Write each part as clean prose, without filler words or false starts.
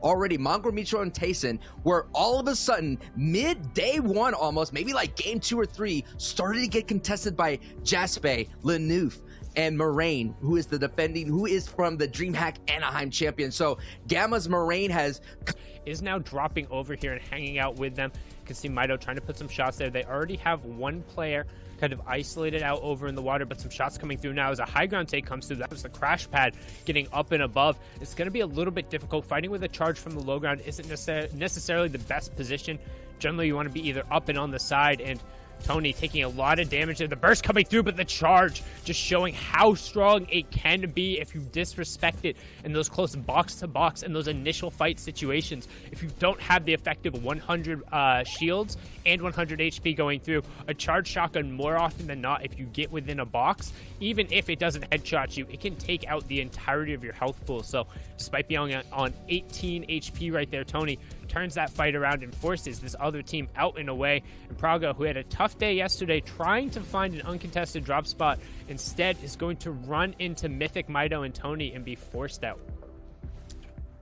already Mongol, Mitro, and Tayson, where all of a sudden, mid-day one almost, maybe like game 2 or 3, started to get contested by Jaspe, Lenouf, and Moraine, who is from the DreamHack Anaheim champion. So Gamma's Moraine is now dropping over here and hanging out with them. You can see Mito trying to put some shots there. They already have one player kind of isolated out over in the water, but some shots coming through now as a high ground take comes through. That was the crash pad getting up and above. It's going to be a little bit difficult. Fighting with a charge from the low ground isn't necessarily the best position. Generally, you want to be either up and on the side, and Tony taking a lot of damage there. The burst coming through, but the charge just showing how strong it can be if you disrespect it in those close box-to-box and those initial fight situations. If you don't have the effective 100 shields and 100 HP going through, a charge shotgun more often than not, if you get within a box, even if it doesn't headshot you, it can take out the entirety of your health pool. So despite being on 18 HP right there, Tony turns that fight around and forces this other team out and away. And Praga, who had a tough day yesterday trying to find an uncontested drop spot, instead is going to run into Mythic, Mito, and Tony and be forced out.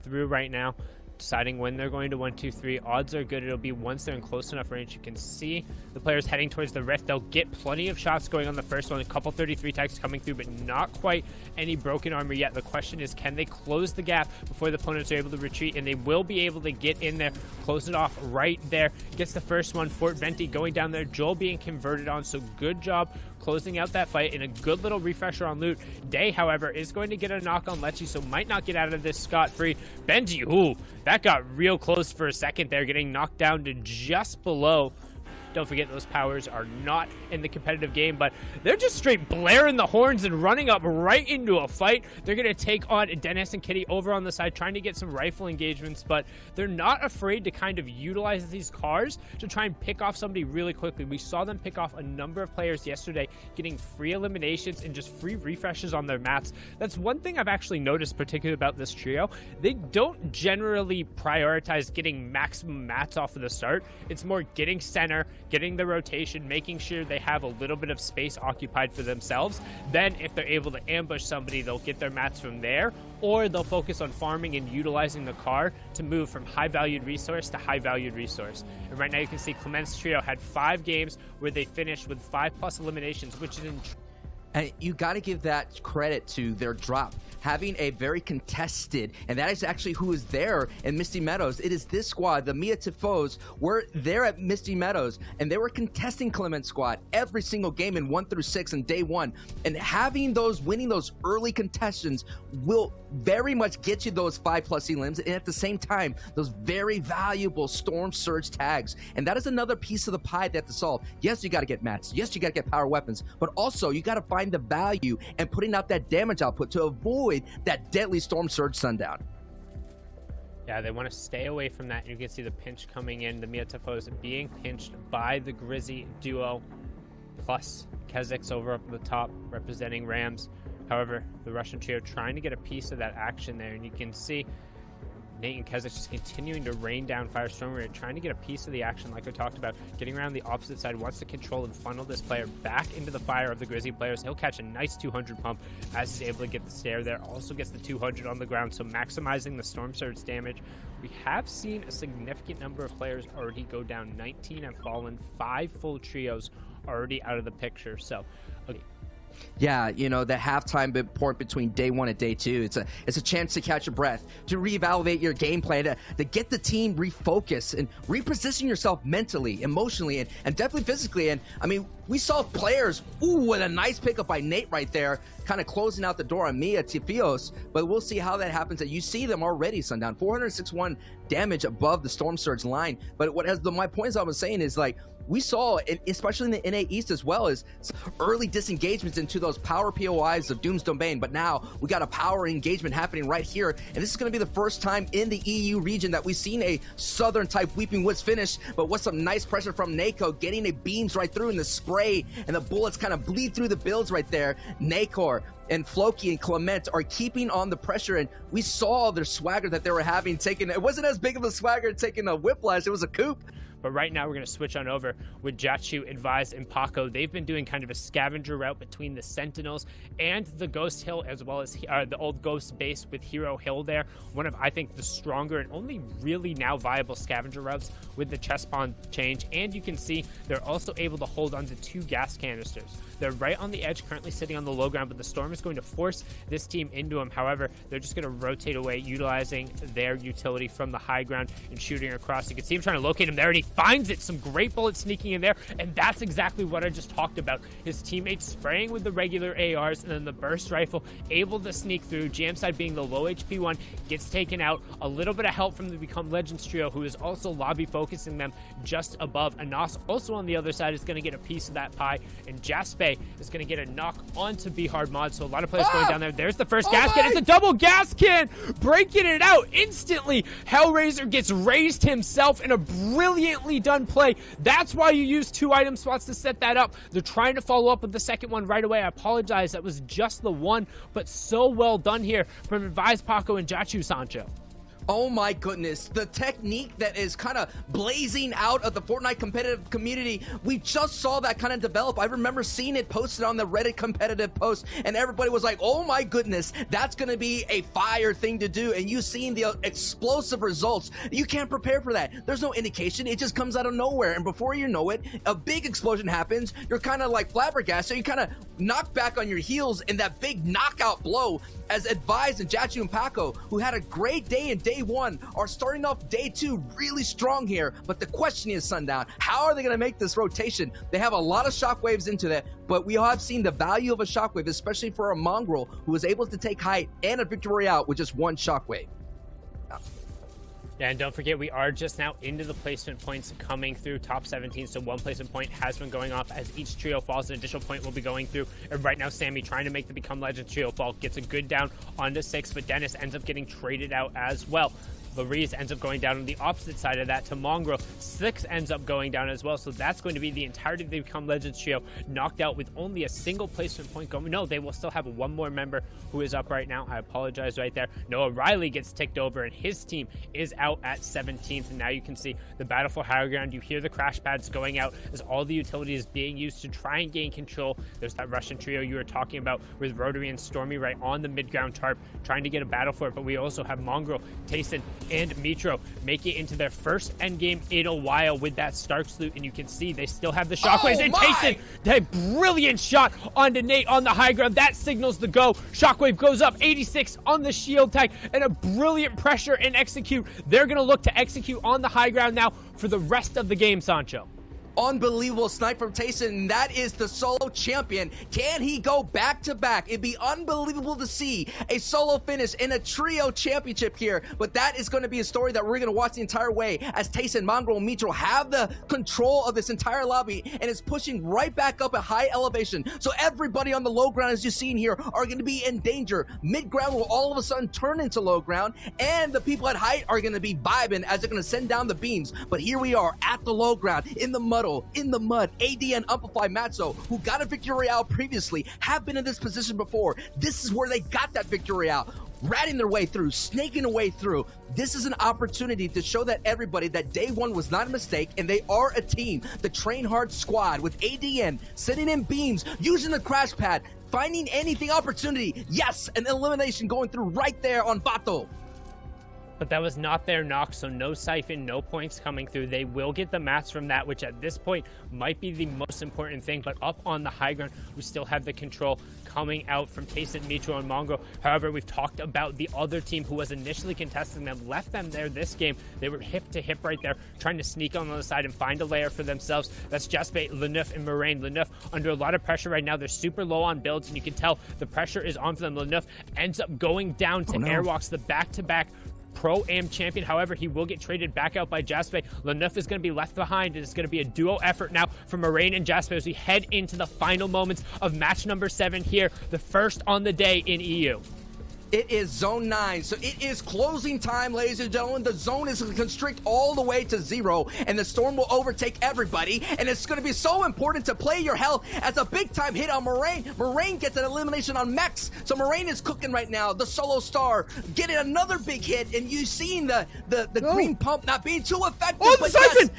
Through right now, deciding when they're going to 1, 2, 3. Odds are good it'll be once they're in close enough range. You can see the players heading towards the rift. They'll get plenty of shots going on the first one. A couple 33 tags coming through, but not quite any broken armor yet. The question is, can they close the gap before the opponents are able to retreat? And they will be able to get in there, close it off right there. Gets the first one. Fort Venti going down there. Joel being converted on, so good job closing out that fight, and a good little refresher on loot. Day, however, is going to get a knock on Lecce, so might not get out of this scot-free. Benji, ooh, that got real close for a second there, getting knocked down to just below. Don't forget, those powers are not in the competitive game, but they're just straight blaring the horns and running up right into a fight. They're going to take on Dennis and Kitty over on the side, trying to get some rifle engagements, but they're not afraid to kind of utilize these cars to try and pick off somebody really quickly. We saw them pick off a number of players yesterday, getting free eliminations and just free refreshes on their mats. That's one thing I've actually noticed, particularly about this trio. They don't generally prioritize getting maximum mats off of the start. It's more getting center, getting the rotation, making sure they have a little bit of space occupied for themselves. Then if they're able to ambush somebody, they'll get their mats from there, or they'll focus on farming and utilizing the car to move from high valued resource to high valued resource. And right now you can see Clement's trio had 5 games where they finished with 5+ eliminations, which is and you got to give that credit to their drop, having a very contested, and that is actually who is there in Misty Meadows. It is this squad, the Mia Tifos, were there at Misty Meadows, and they were contesting Clement's squad every single game in 1 through 6 in day 1. And winning those early contestants will very much get you those 5+ elims, and at the same time, those very valuable Storm Surge tags. And that is another piece of the pie they have to solve. Yes, you got to get mats. Yes, you got to get power weapons, but also you got to find the value and putting out that damage output to avoid that deadly Storm Surge Sundown. Yeah, they want to stay away from that. You can see the pinch coming in. The Miatafos being pinched by the Grizzy duo, plus Kezik's over up at the top representing Rams. However, the Russian trio trying to get a piece of that action there, and you can see Nate and Kezik just continuing to rain down Firestorm Rate, trying to get a piece of the action like I talked about, getting around the opposite side, wants to control and funnel this player back into the fire of the Grizzly players. He'll catch a nice 200 pump as he's able to get the stare there, also gets the 200 on the ground, so maximizing the Storm Surge damage. We have seen a significant number of players already go down. 19 have fallen, 5 full trios already out of the picture, so okay. Yeah, you know, the halftime point between day 1 and day 2, it's a chance to catch your breath, to reevaluate your game plan, to get the team refocused and reposition yourself mentally, emotionally, and definitely physically. And I mean, we saw players, with a nice pickup by Nate right there, kind of closing out the door on Mia Tifios, but we'll see how that happens. And you see them already, Sundown, 461 damage above the Storm Surge line. But my points I was saying is, like, we saw, especially in the NA East as well, as early disengagements into those power POIs of Doom's Domain, but now we got a power engagement happening right here, and this is going to be the first time in the EU region that we've seen a Southern type Weeping Woods finish. But what's some nice pressure from Nako, getting a beams right through in the spray, and the bullets kind of bleed through the builds right there. Nakor and Floki and Clement are keeping on the pressure, and we saw their swagger that they were having taken. It wasn't as big of a swagger taking a whiplash, it was a coup. But right now, we're going to switch on over with Jachu, Advise, and Paco. They've been doing kind of a scavenger route between the Sentinels and the Ghost Hill, as well as the old Ghost base with Hero Hill there. One of, I think, the stronger and only really now viable scavenger routes with the chest pawn change. And you can see they're also able to hold on to 2 gas canisters. They're right on the edge, currently sitting on the low ground, but the Storm is going to force this team into them. However, they're just going to rotate away, utilizing their utility from the high ground and shooting across. You can see him trying to locate him there, and he finds it. Some great bullets sneaking in there, and that's exactly what I just talked about. His teammates spraying with the regular ARs, and then the burst rifle able to sneak through. Jamside, being the low HP one, gets taken out. A little bit of help from the Become Legends trio, who is also lobby focusing them just above. Anas also on the other side is going to get a piece of that pie, and Jaspe is going to get a knock onto Be Hard Mod. So a lot of players going down there. There's the first gas can. It's a double gas can, breaking it out instantly. Hellraiser gets raised himself in a brilliantly done play. That's why you use 2 item spots to set that up. They're trying to follow up with the second one right away. I apologize, that was just the one, but so well done here from Advise, Paco, and Jachu, Sancho. Oh my goodness, the technique that is kind of blazing out of the Fortnite competitive community, we just saw that kind of develop. I remember seeing it posted on the Reddit competitive post, and everybody was like, oh my goodness, that's going to be a fire thing to do. And you seeing the explosive results, you can't prepare for that. There's no indication, it just comes out of nowhere. And before you know it, a big explosion happens. You're kind of like flabbergasted, so you kind of knock back on your heels in that big knockout blow as Advise and Jachu and Paco, who had a great day in day 1, are starting off day 2 really strong here. But the question is, Sundown, how are they going to make this rotation? They have a lot of shockwaves into that, but we have seen the value of a shockwave, especially for a Mongrel who was able to take height and a victory out with just 1 shockwave. Yeah, and don't forget, we are just now into the placement points coming through top 17, so 1 placement point has been going off. As each trio falls, an additional point will be going through. And right now, Sammy trying to make the Become Legends trio fall, gets a good down onto 6, but Dennis ends up getting traded out as well. Lariz ends up going down on the opposite side of that to Mongrel. 6 ends up going down as well, so that's going to be the entirety of the Become Legends trio knocked out with only a single placement point going. No, they will still have 1 more member who is up right now. I apologize right there. Noah Riley gets ticked over, and his team is out at 17th. And now you can see the battle for higher ground. You hear the crash pads going out as all the utilities being used to try and gain control. There's that Russian trio you were talking about with Rotary and Stormy right on the mid-ground tarp, trying to get a battle for it. But we also have Mongrel, Tayson, and Mitro make it into their first endgame in a while with that Stark's loot, and you can see they still have the shockwaves. And Tayson, that brilliant shot onto Nate on the high ground, that signals the go. Shockwave goes up, 86 on the shield tag, and a brilliant pressure and execute. They're going to look to execute on the high ground now for the rest of the game, Sancho. Unbelievable snipe from Tayson. That is the solo champion. Can he go back to back? It'd be unbelievable to see a solo finish in a trio championship here, but that is going to be a story that we're going to watch the entire way as Tayson, Mongrel, and Mitro have the control of this entire lobby and is pushing right back up at high elevation. So everybody on the low ground, as you're seeing here, are going to be in danger. Mid ground will all of a sudden turn into low ground, and the people at height are going to be vibing as they're going to send down the beams. But here we are at the low ground, in the mud, AD and Amplify Matzo, who got a victory out previously, have been in this position before. This is where they got that victory out, ratting their way through, snaking their way through. This is an opportunity to show that everybody that day 1 was not a mistake, and they are a team. The Train Hard squad with ADN sitting in beams, using the crash pad, finding anything opportunity. Yes, an elimination going through right there on Vato. But that was not their knock, so no siphon, no points coming through. They will get the mats from that, which at this point might be the most important thing. But up on the high ground, we still have the control coming out from Tayson, Mitro, and Mongrel. However, we've talked about the other team who was initially contesting them, left them there this game. They were hip to hip right there, trying to sneak on the other side and find a layer for themselves. That's Jaspe, Leneuf, and Moraine. Leneuf under a lot of pressure right now. They're super low on builds, and you can tell the pressure is on for them. Leneuf ends up going down to Airwalks, the back-to-back Pro-Am champion. However, he will get traded back out by Jaspe. Leneuf is going to be left behind, and it's going to be a duo effort now for Moraine and Jaspe as we head into the final moments of match number 7 here, the first on the day in EU. It is zone 9, so it is closing time, ladies and gentlemen. The zone is going to constrict all the way to 0, and the storm will overtake everybody, and it's going to be so important to play your health as a big-time hit on Moraine. Moraine gets an elimination on Mex, so Moraine is cooking right now. The solo star getting another big hit, and you seeing the green pump not being too effective. Oh, the siphon! Yes,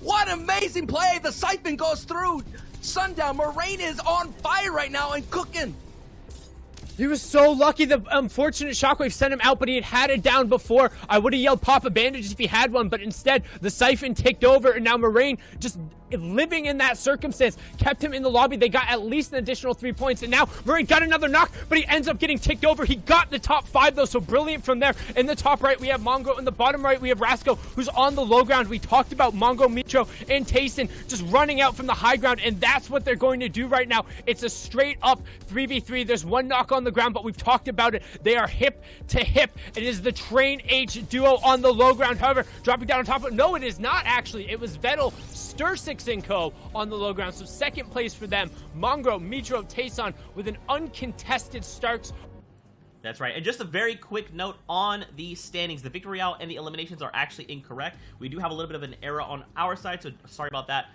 what amazing play! The siphon goes through. Sundown, Moraine is on fire right now and cooking. He was so lucky. The unfortunate shockwave sent him out, but he had it down before. I would have yelled pop a bandage if he had one, but instead the siphon ticked over, and now Moraine, just living in that circumstance, kept him in the lobby. They got at least an additional 3 points, and now Moraine got another knock, but he ends up getting ticked over. He got the top 5 though, so brilliant from there. In the top right we have Mongo, in the bottom right we have Rasco, who's on the low ground. We talked about Mongo, Mitro, and Tayson just running out from the high ground, and that's what they're going to do right now. It's a straight up 3v3. There's one knock on the ground, but we've talked about it. They are hip to hip. It is the Train H duo on the low ground. However, dropping down on top of it, no, it is not actually. It was Vettel, Stursix, and Co. on the low ground. So second place for them, Mongo, Mitro, Tayson with an uncontested Starks. That's right. And just a very quick note on the standings. The Victory Royale and the eliminations are actually incorrect. We do have a little bit of an error on our side, so sorry about that.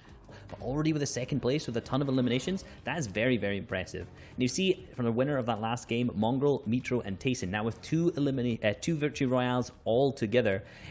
But already with a second place with a ton of eliminations, that is very, very impressive. And you see from the winner of that last game, Mongrel, Mitro, and Tayson, now with two Victory Royales all together,